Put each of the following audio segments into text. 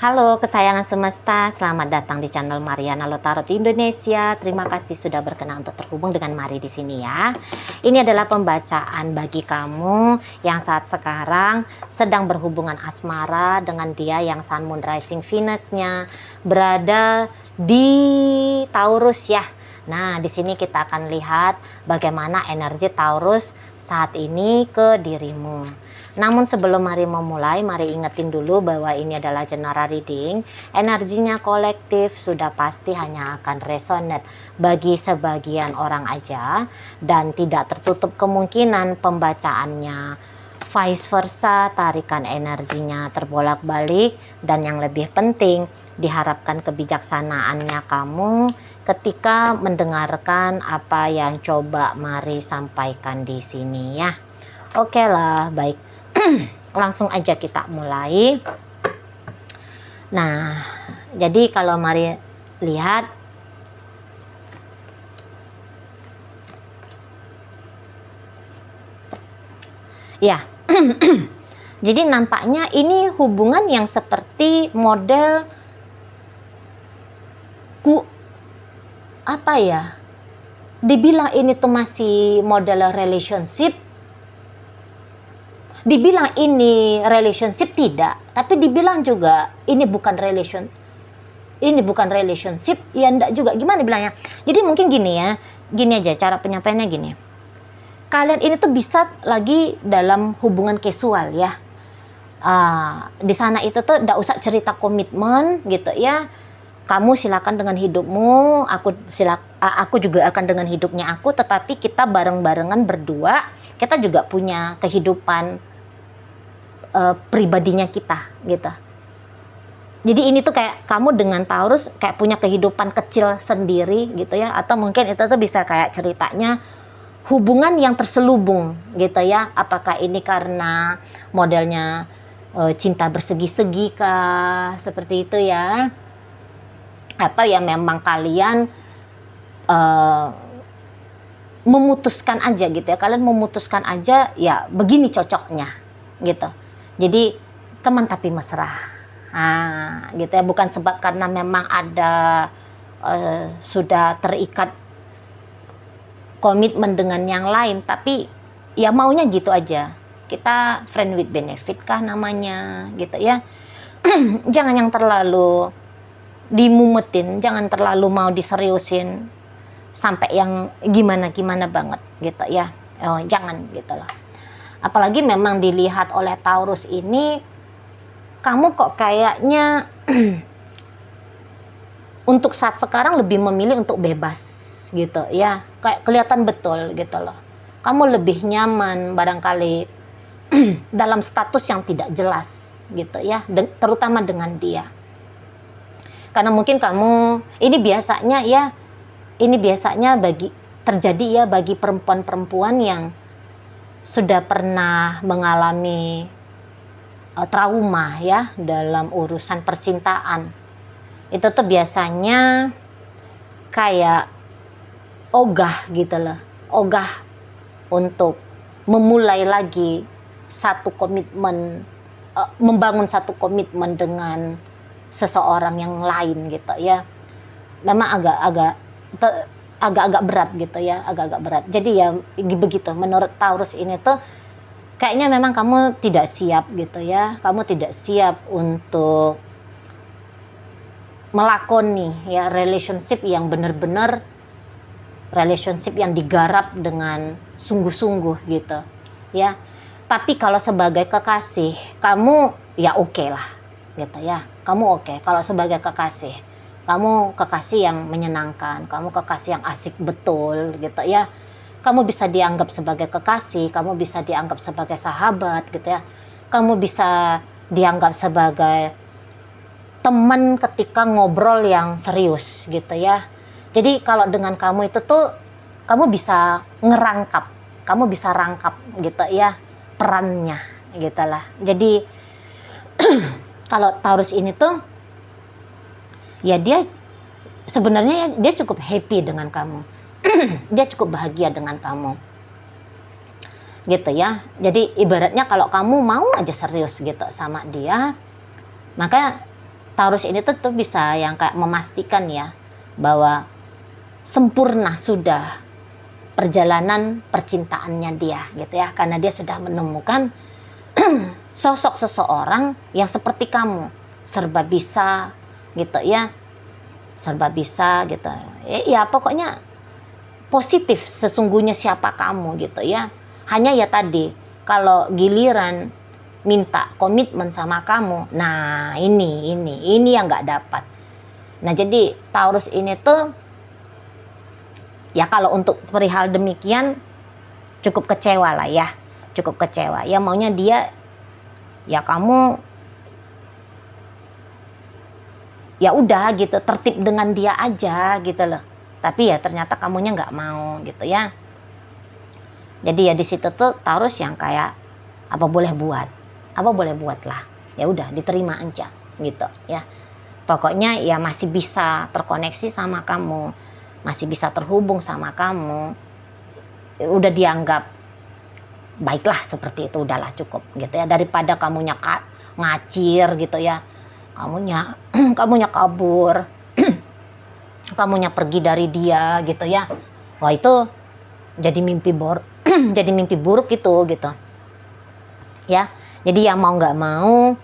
Halo kesayangan semesta, selamat datang di channel Mariana Lotarot Indonesia. Terima kasih sudah berkenan untuk terhubung dengan Mari di sini ya. Ini adalah pembacaan bagi kamu yang saat sekarang sedang berhubungan asmara dengan dia yang Sun Moon Rising Venus-nya berada di Taurus ya. Nah, di sini kita akan lihat bagaimana energi Taurus saat ini ke dirimu. Namun sebelum mari memulai, mari ingetin dulu bahwa ini adalah general reading. Energinya kolektif sudah pasti hanya akan resonate bagi sebagian orang aja dan tidak tertutup kemungkinan pembacaannya vice versa, tarikan energinya terbolak-balik, dan yang lebih penting diharapkan kebijaksanaannya kamu ketika mendengarkan apa yang coba Mari sampaikan di sini ya. Oke lah, baik. Langsung aja kita mulai. Nah, jadi kalau Mari lihat ya. Jadi nampaknya ini hubungan yang seperti model apa ya? Dibilang ini tuh masih model relationship. Dibilang ini relationship tidak, tapi dibilang juga ini bukan relationship, ya enggak juga. Gimana bilangnya? Jadi mungkin gini ya, gini aja cara penyampaiannya gini. Kalian ini tuh bisa lagi dalam hubungan casual ya. Di sana itu tuh enggak usah cerita komitmen gitu ya. Kamu silakan dengan hidupmu, aku juga akan dengan hidupnya aku, tetapi kita bareng-barengan berdua, kita juga punya kehidupan pribadinya kita gitu. Jadi ini tuh kayak kamu dengan Taurus kayak punya kehidupan kecil sendiri gitu ya, atau mungkin itu tuh bisa kayak ceritanya hubungan yang terselubung gitu ya. Apakah ini karena modelnya cinta bersegi-segi kah, seperti itu ya, atau ya memang kalian memutuskan aja gitu ya, kalian memutuskan aja ya begini cocoknya gitu. Jadi teman tapi mesra, gitu ya, bukan sebab karena memang ada sudah terikat komitmen dengan yang lain, tapi ya maunya gitu aja. Kita friend with benefit kah namanya gitu ya. Jangan yang terlalu dimumetin, jangan terlalu mau diseriusin sampai yang gimana-gimana banget gitu ya. Jangan gitu lah. Apalagi memang dilihat oleh Taurus ini, kamu kok kayaknya untuk saat sekarang lebih memilih untuk bebas gitu ya. Kayak kelihatan betul gitu loh. Kamu lebih nyaman barangkali dalam status yang tidak jelas gitu ya, terutama dengan dia. Karena mungkin kamu, ini biasanya terjadi ya bagi perempuan-perempuan yang sudah pernah mengalami trauma ya dalam urusan percintaan. Itu tuh biasanya kayak ogah gitu loh, ogah untuk memulai lagi satu komitmen, membangun satu komitmen dengan seseorang yang lain gitu ya. Memang agak-agak berat gitu ya, agak-agak berat. Jadi ya begitu, menurut Taurus ini tuh kayaknya memang kamu tidak siap gitu ya. Kamu tidak siap untuk melakoni ya relationship yang benar-benar relationship yang digarap dengan sungguh-sungguh gitu ya. Tapi kalau sebagai kekasih, kamu ya oke lah gitu ya. Kamu oke kalau sebagai kekasih. Kamu kekasih yang menyenangkan, kamu kekasih yang asik betul gitu ya. Kamu bisa dianggap sebagai kekasih, kamu bisa dianggap sebagai sahabat gitu ya. Kamu bisa dianggap sebagai teman ketika ngobrol yang serius gitu ya. Jadi kalau dengan kamu itu tuh kamu bisa kamu bisa rangkap gitu ya perannya gitu lah. Jadi kalau Taurus ini tuh ya dia sebenarnya dia cukup happy dengan kamu. Dia cukup bahagia dengan kamu. Gitu ya. Jadi ibaratnya kalau kamu mau aja serius gitu sama dia, maka Taurus ini tuh bisa yang kayak memastikan ya bahwa sempurna sudah perjalanan percintaannya dia gitu ya, karena dia sudah menemukan sosok seseorang yang seperti kamu, serba bisa gitu ya, serba bisa gitu ya, pokoknya positif sesungguhnya siapa kamu gitu ya. Hanya ya tadi kalau giliran minta komitmen sama kamu, nah ini yang nggak dapat. Nah jadi Taurus ini tuh ya kalau untuk perihal demikian cukup kecewa lah ya, cukup kecewa ya, maunya dia ya kamu ya udah gitu tertib dengan dia aja gitu loh, tapi ya ternyata kamunya nggak mau gitu ya. Jadi ya di situ tuh Taurus yang kayak apa boleh buat lah, ya udah diterima aja gitu ya. Pokoknya ya masih bisa terkoneksi sama kamu, masih bisa terhubung sama kamu, udah dianggap baiklah seperti itu, udahlah cukup gitu ya, daripada kamunya ngacir gitu ya, kamunya kabur kamunya pergi dari dia gitu ya. Wah itu jadi mimpi jadi mimpi buruk gitu ya. Jadi yang mau nggak mau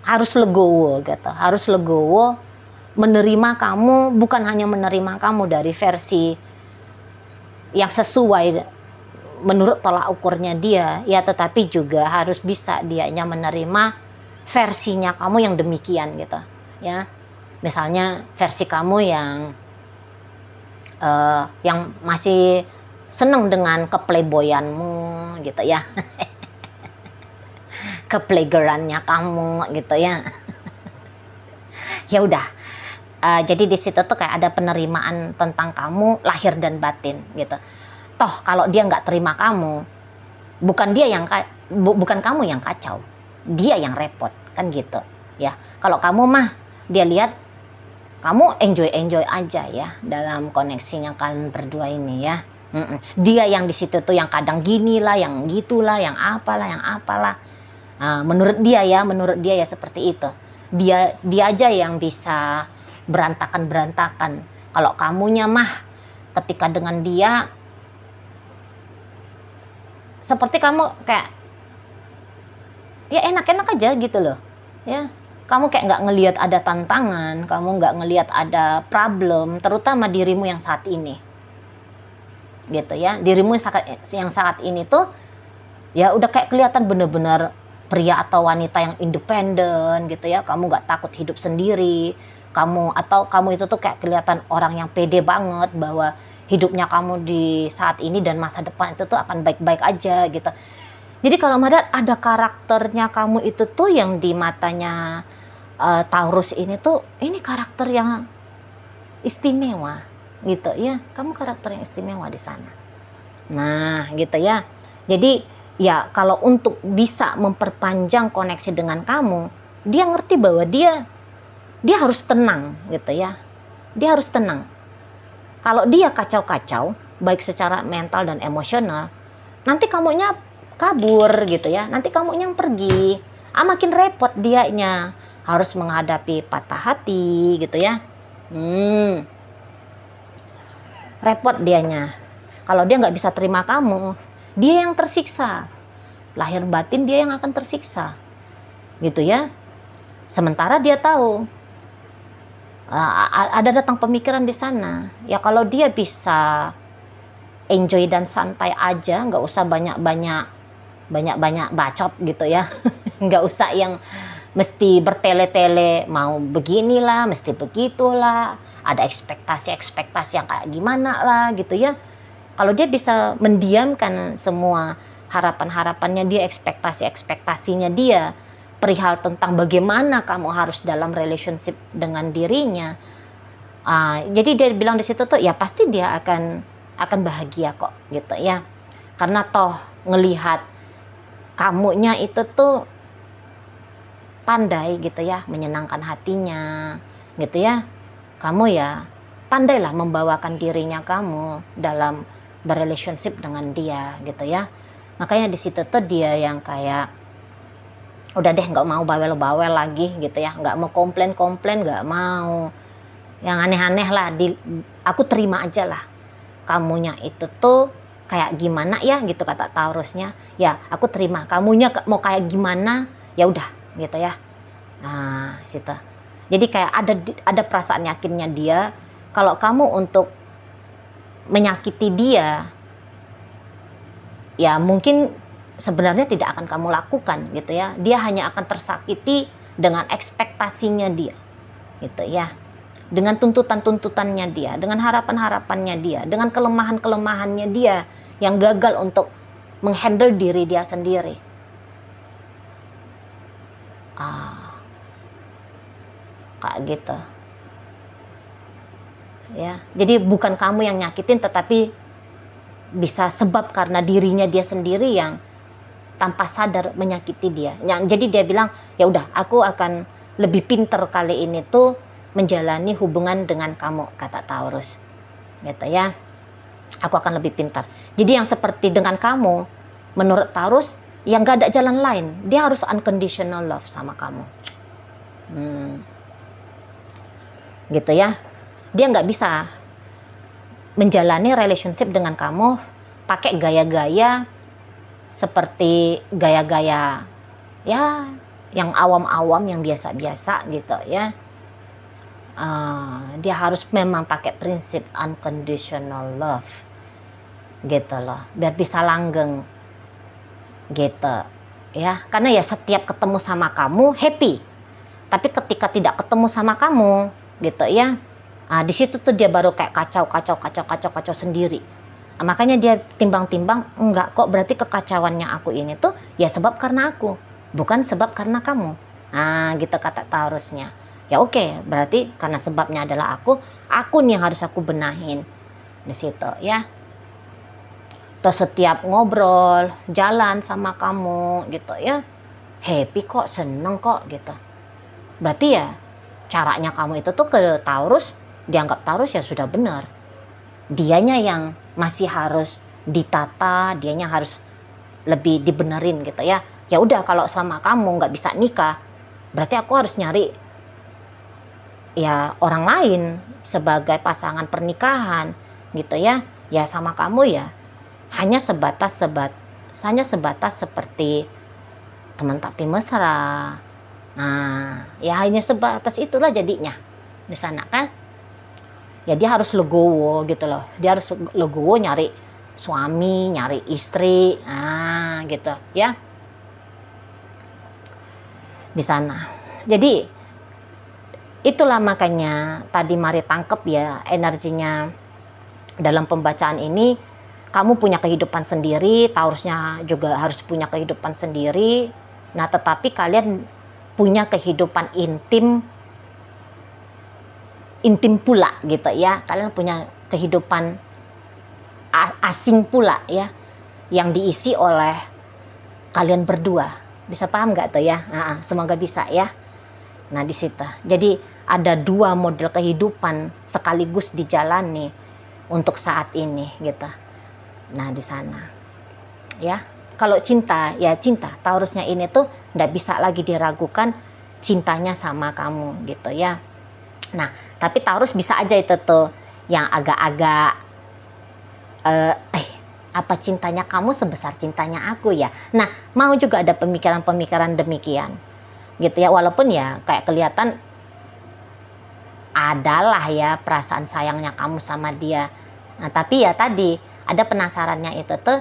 harus legowo gitu, harus legowo menerima kamu, bukan hanya menerima kamu dari versi yang sesuai menurut tolak ukurnya dia ya, tetapi juga harus bisa dianya menerima versinya kamu yang demikian gitu ya. Misalnya versi kamu yang masih seneng dengan keplayboyanmu gitu ya keplaygerannya kamu gitu ya ya udah, jadi di situ tuh kayak ada penerimaan tentang kamu lahir dan batin gitu. Toh kalau dia nggak terima kamu, bukan kamu yang kacau, dia yang repot kan gitu ya. Kalau kamu mah dia lihat kamu enjoy aja ya dalam koneksinya kalian berdua ini ya. Dia yang di situ tuh yang kadang gini lah, yang gitulah, yang apalah. Menurut dia ya seperti itu. Dia aja yang bisa berantakan. Kalau kamunya mah ketika dengan dia seperti kamu kayak ya enak-enak aja gitu loh ya. Kamu kayak nggak ngelihat ada tantangan, kamu nggak ngelihat ada problem, terutama dirimu yang saat ini gitu ya. Dirimu yang saat ini tuh ya udah kayak kelihatan bener-bener pria atau wanita yang independen gitu ya. Kamu nggak takut hidup sendiri, kamu itu tuh kayak kelihatan orang yang pede banget bahwa hidupnya kamu di saat ini dan masa depan itu tuh akan baik-baik aja gitu. Jadi kalau ada karakternya kamu itu tuh yang di matanya Taurus ini tuh, ini karakter yang istimewa gitu ya. Kamu karakter yang istimewa di sana. Nah gitu ya. Jadi ya kalau untuk bisa memperpanjang koneksi dengan kamu, dia ngerti bahwa dia harus tenang gitu ya. Dia harus tenang. Kalau dia kacau-kacau, baik secara mental dan emosional, nanti kamunya kabur gitu ya. Nanti kamunya yang pergi. Makin repot dianya. Harus menghadapi patah hati gitu ya. Repot dianya. Kalau dia nggak bisa terima kamu, dia yang tersiksa. Lahir batin dia yang akan tersiksa. Gitu ya. Sementara dia tahu ada datang pemikiran di sana. Ya kalau dia bisa enjoy dan santai aja, nggak usah banyak-banyak bacot gitu ya. Nggak usah yang mesti bertele-tele mau beginilah, mesti begitulah, ada ekspektasi yang kayak gimana lah gitu ya. Kalau dia bisa mendiamkan semua harapan-harapannya dia, ekspektasinya dia perihal tentang bagaimana kamu harus dalam relationship dengan dirinya, jadi dia bilang di situ tuh ya pasti dia akan bahagia kok gitu ya, karena toh ngelihat kamunya itu tuh pandai gitu ya menyenangkan hatinya gitu ya. Kamu ya pandailah membawakan dirinya kamu dalam berrelationship dengan dia gitu ya. Makanya di situ tuh dia yang kayak udah deh nggak mau bawel-bawel lagi gitu ya, nggak mau komplain-komplain, nggak mau yang aneh-aneh lah, aku terima aja lah kamunya itu tuh kayak gimana ya gitu, kata Taurusnya. Ya aku terima kamunya mau kayak gimana, ya udah gitu ya. Nah situ, jadi kayak ada perasaan yakinnya dia kalau kamu untuk menyakiti dia, ya mungkin sebenarnya tidak akan kamu lakukan gitu ya. Dia hanya akan tersakiti dengan ekspektasinya dia gitu ya, dengan tuntutan-tuntutannya dia, dengan harapan-harapannya dia, dengan kelemahan-kelemahannya dia yang gagal untuk menghandle diri dia sendiri. Kayak gitu ya. Jadi bukan kamu yang nyakitin, tetapi bisa sebab karena dirinya dia sendiri yang tanpa sadar menyakiti dia. Jadi dia bilang, ya udah aku akan lebih pinter kali ini tuh menjalani hubungan dengan kamu, kata Taurus gitu ya. Aku akan lebih pintar. Jadi yang seperti dengan kamu, menurut Taurus, yang gak ada jalan lain, dia harus unconditional love sama kamu. Gitu ya. Dia nggak bisa menjalani relationship dengan kamu pakai gaya-gaya seperti gaya-gaya ya yang awam-awam, yang biasa-biasa gitu ya. Dia harus memang pakai prinsip unconditional love gitu loh, biar bisa langgeng gitu ya. Karena ya setiap ketemu sama kamu happy, tapi ketika tidak ketemu sama kamu gitu ya, di situ tuh dia baru kayak kacau sendiri. Makanya dia timbang-timbang, enggak kok, berarti kekacauannya aku ini tuh ya sebab karena aku, bukan sebab karena kamu. Gitu kata Taurusnya. Ya oke, berarti karena sebabnya adalah aku nih yang harus aku benahin di situ ya. Terus setiap ngobrol, jalan sama kamu gitu ya, happy kok, seneng kok gitu. Berarti ya caranya kamu itu tuh ke Taurus, dianggap Taurus ya sudah benar. Dianya yang masih harus ditata, dianya harus lebih dibenerin gitu ya. Ya udah, kalau sama kamu nggak bisa nikah, berarti aku harus nyari ya orang lain sebagai pasangan pernikahan gitu ya. Ya sama kamu ya hanya sebatas seperti teman tapi mesra. Ya hanya sebatas itulah jadinya di sana kan. Ya dia harus legowo gitu loh. Dia harus legowo nyari suami, nyari istri, gitu ya. Di sana. Jadi itulah makanya tadi Mari tangkep ya energinya dalam pembacaan ini. Kamu punya kehidupan sendiri, Taurusnya juga harus punya kehidupan sendiri. Nah, tetapi kalian punya kehidupan intim pula gitu ya. Kalian punya kehidupan asing pula ya, yang diisi oleh kalian berdua. Bisa paham nggak tuh ya? Semoga bisa ya. Nah di situ. Jadi ada dua model kehidupan sekaligus dijalani untuk saat ini gitu. Nah di sana ya. Kalau cinta ya cinta, Taurusnya ini tuh nggak bisa lagi diragukan cintanya sama kamu gitu ya. Nah tapi Taurus bisa aja itu tuh yang agak-agak apa cintanya kamu sebesar cintanya aku ya. Nah mau juga ada pemikiran-pemikiran demikian gitu ya, walaupun ya kayak kelihatan adalah ya perasaan sayangnya kamu sama dia. Nah tapi ya tadi ada penasarannya itu tuh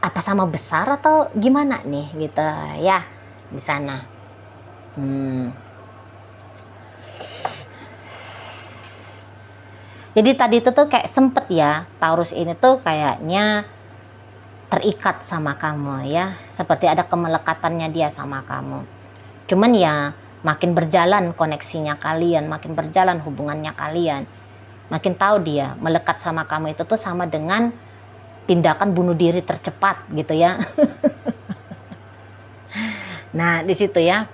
apa sama besar atau gimana nih gitu ya di sana. Jadi tadi itu tuh kayak sempet ya Taurus ini tuh kayaknya terikat sama kamu ya, seperti ada kemelekatannya dia sama kamu. Cuman ya makin berjalan koneksinya kalian, makin berjalan hubungannya kalian, makin tahu dia melekat sama kamu itu tuh sama dengan tindakan bunuh diri tercepat gitu ya. Nah di situ ya,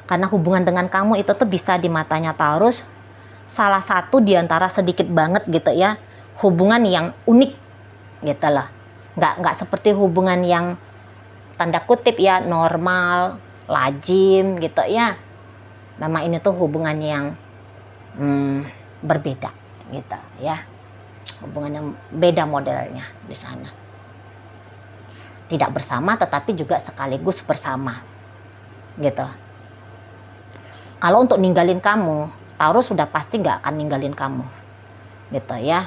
karena hubungan dengan kamu itu tuh bisa di matanya Taurus salah satu diantara sedikit banget gitu ya hubungan yang unik gitu loh. Nggak seperti hubungan yang tanda kutip ya normal, lazim gitu ya. Memang ini tuh hubungan yang berbeda gitu ya. Hubungan yang beda modelnya di sana. Tidak bersama tetapi juga sekaligus bersama gitu. Kalau untuk ninggalin kamu, Taurus sudah pasti nggak akan ninggalin kamu gitu ya.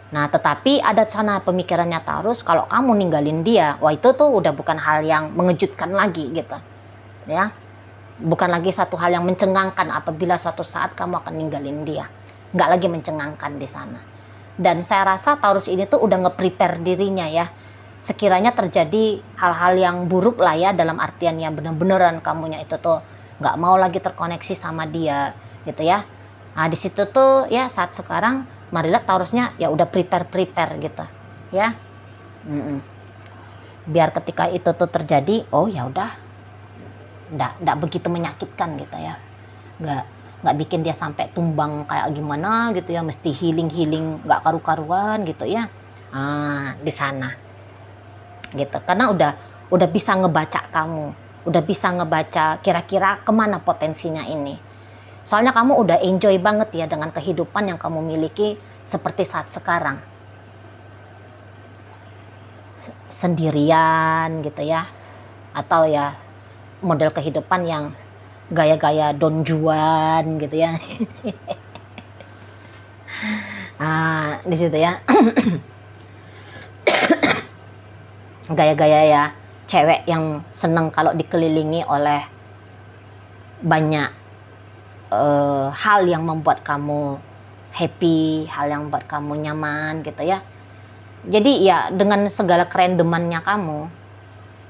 Nah tetapi ada sana pemikirannya Taurus, kalau kamu ninggalin dia, wah itu tuh udah bukan hal yang mengejutkan lagi gitu ya. Bukan lagi satu hal yang mencengangkan apabila suatu saat kamu akan ninggalin dia. Nggak lagi mencengangkan di sana. Dan saya rasa Taurus ini tuh udah nge-prepare dirinya ya. Sekiranya terjadi hal-hal yang buruk lah ya, dalam artian yang bener-beneran kamunya itu tuh nggak mau lagi terkoneksi sama dia gitu ya. Nah di situ tuh ya saat sekarang marilah Taurusnya ya udah prepare gitu ya. Biar ketika itu tuh terjadi, oh ya udah nggak begitu menyakitkan gitu ya, nggak bikin dia sampai tumbang kayak gimana gitu ya, mesti healing nggak karu-karuan gitu ya. Di sana gitu, karena udah bisa ngebaca kamu, udah bisa ngebaca kira-kira kemana potensinya ini. Soalnya kamu udah enjoy banget ya dengan kehidupan yang kamu miliki seperti saat sekarang, sendirian gitu ya, atau ya model kehidupan yang gaya-gaya Don Juan gitu ya. Di situ ya. Gaya-gaya ya cewek yang seneng kalau dikelilingi oleh banyak hal yang membuat kamu happy, hal yang membuat kamu nyaman gitu ya. Jadi ya dengan segala kerandomannya kamu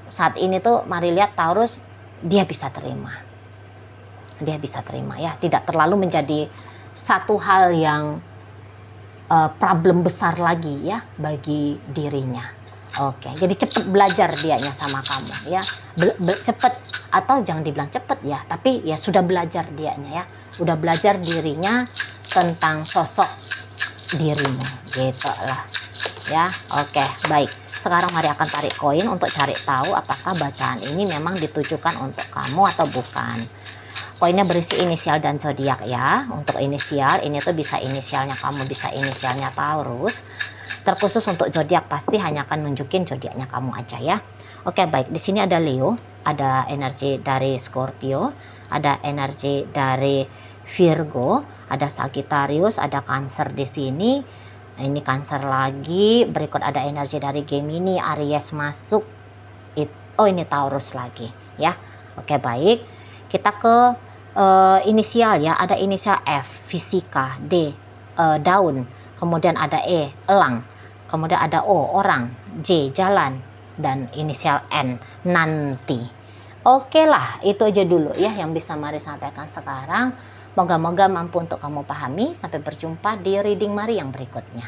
saat ini tuh mari lihat Taurus, dia bisa terima ya, tidak terlalu menjadi satu hal yang problem besar lagi ya bagi dirinya. Oke, jadi cepet belajar dianya sama kamu ya, cepet, atau jangan dibilang cepet ya, tapi ya sudah belajar dianya ya, udah belajar dirinya tentang sosok dirimu gitu lah ya. Oke, baik. Sekarang mari akan tarik koin untuk cari tahu apakah bacaan ini memang ditujukan untuk kamu atau bukan. Koinnya berisi inisial dan zodiak ya. Untuk inisial ini tuh bisa inisialnya kamu, bisa inisialnya Taurus. Terkhusus untuk zodiak pasti hanya akan nunjukin zodiaknya kamu aja ya. Oke, baik. Di sini ada Leo, ada energi dari Scorpio, ada energi dari Virgo, ada Sagittarius, ada Cancer di sini. Ini Cancer lagi. Berikut ada energi dari Gemini, Aries masuk. Oh, ini Taurus lagi ya. Oke, baik. Kita ke inisial ya. Ada inisial F, fisika, D, daun, kemudian ada E, elang, kemudian ada O, orang, J, jalan, dan inisial N, nanti. Oke lah, itu aja dulu ya yang bisa Mari sampaikan sekarang. Moga-moga mampu untuk kamu pahami. Sampai berjumpa di reading Mari yang berikutnya.